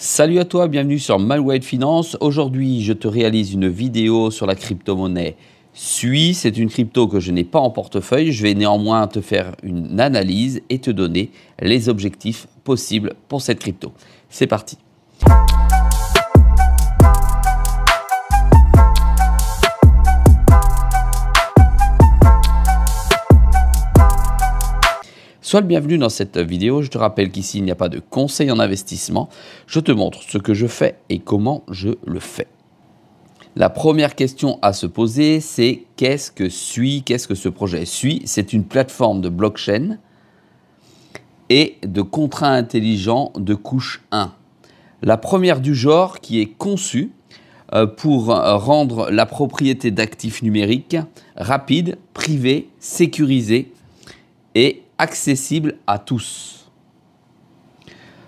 Salut à toi, bienvenue sur MyWhite Finance. Aujourd'hui, je te réalise une vidéo sur la crypto-monnaie SUI. C'est une crypto que je n'ai pas en portefeuille. Je vais néanmoins te faire une analyse et te donner les objectifs possibles pour cette crypto. C'est parti. Sois le bienvenu dans cette vidéo. Je te rappelle qu'ici, il n'y a pas de conseil en investissement. Je te montre ce que je fais et comment je le fais. La première question à se poser, c'est qu'est-ce que SUI? Qu'est-ce que ce projet? SUI, c'est une plateforme de blockchain et de contrats intelligents de couche 1. La première du genre qui est conçue pour rendre la propriété d'actifs numériques rapide, privée, sécurisée et accessible à tous.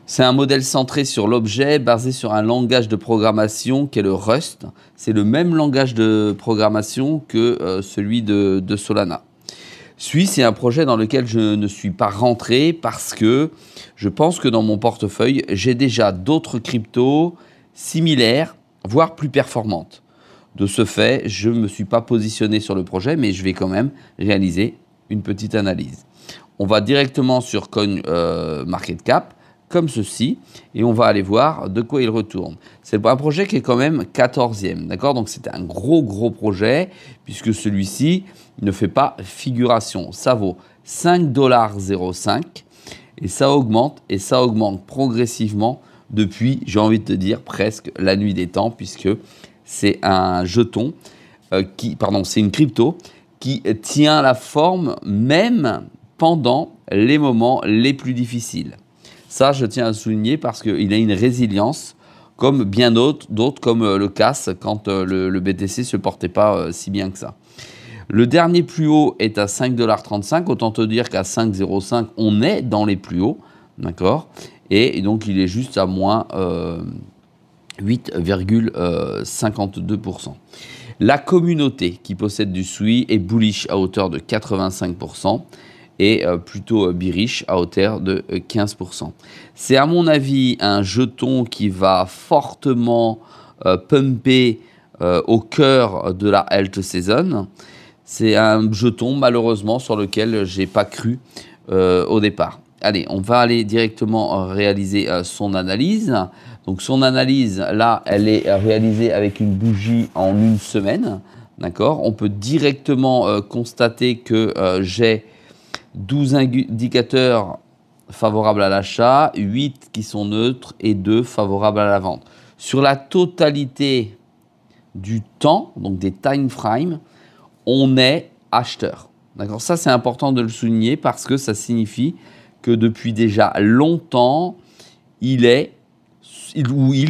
C'est un modèle centré sur l'objet, basé sur un langage de programmation qui est le Rust. C'est le même langage de programmation que celui de Solana. SUI, c'est un projet dans lequel je ne suis pas rentré parce que je pense que dans mon portefeuille, j'ai déjà d'autres cryptos similaires, voire plus performantes. De ce fait, je ne me suis pas positionné sur le projet, mais je vais quand même réaliser une petite analyse. On va directement sur CoinMarketCap, comme ceci, et on va aller voir de quoi il retourne. C'est un projet qui est quand même 14e, d'accord? Donc c'est un gros projet, puisque celui-ci ne fait pas figuration. Ça vaut 5,05 $, et ça augmente progressivement depuis, j'ai envie de te dire, presque la nuit des temps, puisque c'est un jeton, c'est une crypto qui tient la forme même pendant les moments les plus difficiles. Ça, je tiens à souligner parce qu'il a une résilience comme bien d'autres comme le CAS quand le BTC ne se portait pas si bien que ça. Le dernier plus haut est à 5,35 $. Autant te dire qu'à 5,05 $, on est dans les plus hauts. D'accord? Et donc, il est juste à moins 8,52%. La communauté qui possède du SUI est bullish à hauteur de 85%. Et plutôt bearish à hauteur de 15%. C'est à mon avis un jeton qui va fortement pumper au cœur de la alt season. C'est un jeton malheureusement sur lequel je n'ai pas cru au départ. Allez, on va aller directement réaliser son analyse. Donc son analyse, là, elle est réalisée avec une bougie en une semaine. D'accord? On peut directement constater que j'ai 12 indicateurs favorables à l'achat, 8 qui sont neutres et 2 favorables à la vente. Sur la totalité du temps, donc des time frames, on est acheteur. D'accord? Ça, c'est important de le souligner parce que ça signifie que depuis déjà longtemps, il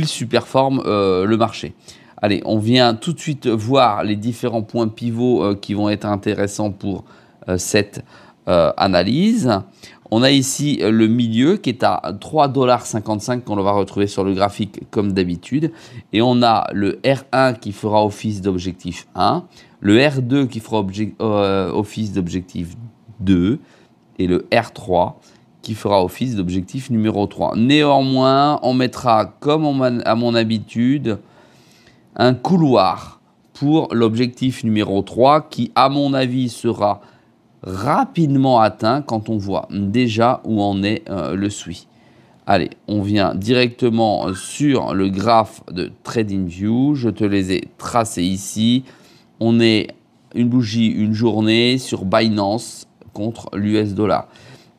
superforme le marché. Allez, on vient tout de suite voir les différents points pivots qui vont être intéressants pour cette analyse. On a ici le milieu qui est à 3,55 $ qu'on va retrouver sur le graphique comme d'habitude. Et on a le R1 qui fera office d'objectif 1, le R2 qui fera office d'objectif 2 et le R3 qui fera office d'objectif numéro 3. Néanmoins, on mettra comme à mon habitude un couloir pour l'objectif numéro 3 qui à mon avis sera rapidement atteint quand on voit déjà où en est le SUI. Allez, on vient directement sur le graphe de TradingView. Je te les ai tracés ici. On est une bougie, une journée sur Binance contre l'US dollar.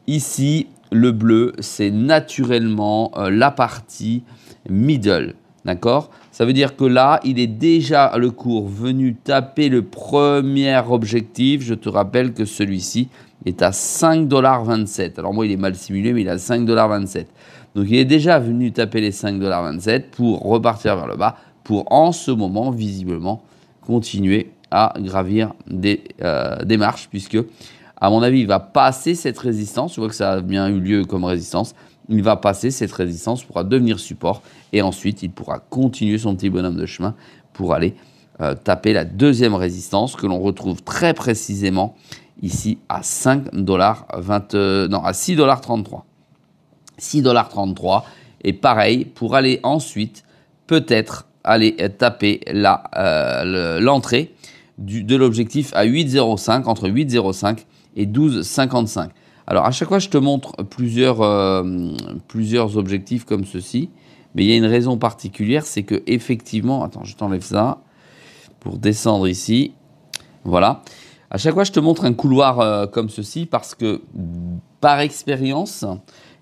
Ici, le bleu, c'est naturellement la partie middle. D'accord? Ça veut dire que là, il est déjà le cours venu taper le premier objectif. Je te rappelle que celui-ci est à 5,27 $. Alors moi, il est mal simulé, mais il est à 5,27 $. Donc il est déjà venu taper les 5,27 $ pour repartir vers le bas, pour en ce moment, visiblement, continuer à gravir des marches, puisque, à mon avis, il va passer cette résistance. Tu vois que ça a bien eu lieu comme résistance. Il va passer cette résistance, pourra devenir support et ensuite il pourra continuer son petit bonhomme de chemin pour aller taper la deuxième résistance que l'on retrouve très précisément ici à 6,33 $. 6,33 $. Et pareil, pour aller ensuite, peut-être aller taper l'entrée de l'objectif à 8,05, entre 8,05 et 12,55. Alors à chaque fois, je te montre plusieurs objectifs comme ceci, mais il y a une raison particulière, c'est que effectivement, attends, je t'enlève ça pour descendre ici. Voilà. À chaque fois, je te montre un couloir comme ceci parce que par expérience,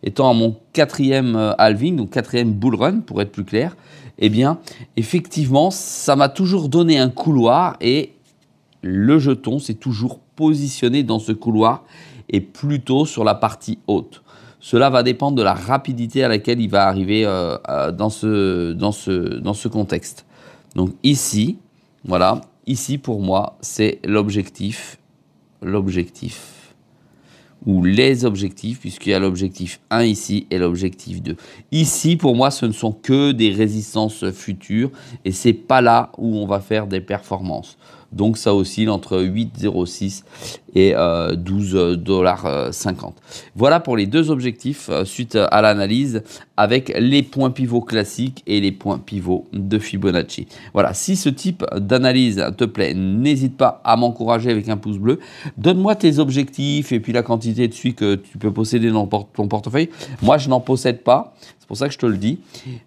étant à mon 4e halving, donc 4e bull run pour être plus clair, eh bien, effectivement, ça m'a toujours donné un couloir et le jeton s'est toujours positionné dans ce couloir et plutôt sur la partie haute. Cela va dépendre de la rapidité à laquelle il va arriver dans ce contexte. Donc ici, voilà, ici pour moi, c'est l'objectif, ou les objectifs, puisqu'il y a l'objectif 1 ici et l'objectif 2. Ici, pour moi, ce ne sont que des résistances futures et c'est pas là où on va faire des performances. Donc, ça oscille entre 8,06 et 12,50 $. Voilà pour les deux objectifs suite à l'analyse avec les points pivots classiques et les points pivots de Fibonacci. Voilà, si ce type d'analyse te plaît, n'hésite pas à m'encourager avec un pouce bleu. Donne-moi tes objectifs et puis la quantité de suites que tu peux posséder dans ton portefeuille. Moi, je n'en possède pas. C'est pour ça que je te le dis.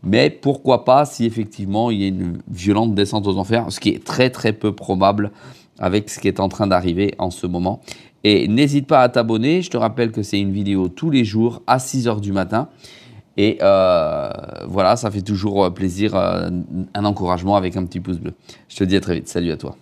Mais pourquoi pas si effectivement il y a une violente descente aux enfers, ce qui est très très peu probable avec ce qui est en train d'arriver en ce moment. Et n'hésite pas à t'abonner. Je te rappelle que c'est une vidéo tous les jours à 6 h du matin. Et voilà, ça fait toujours plaisir, un encouragement avec un petit pouce bleu. Je te dis à très vite. Salut à toi.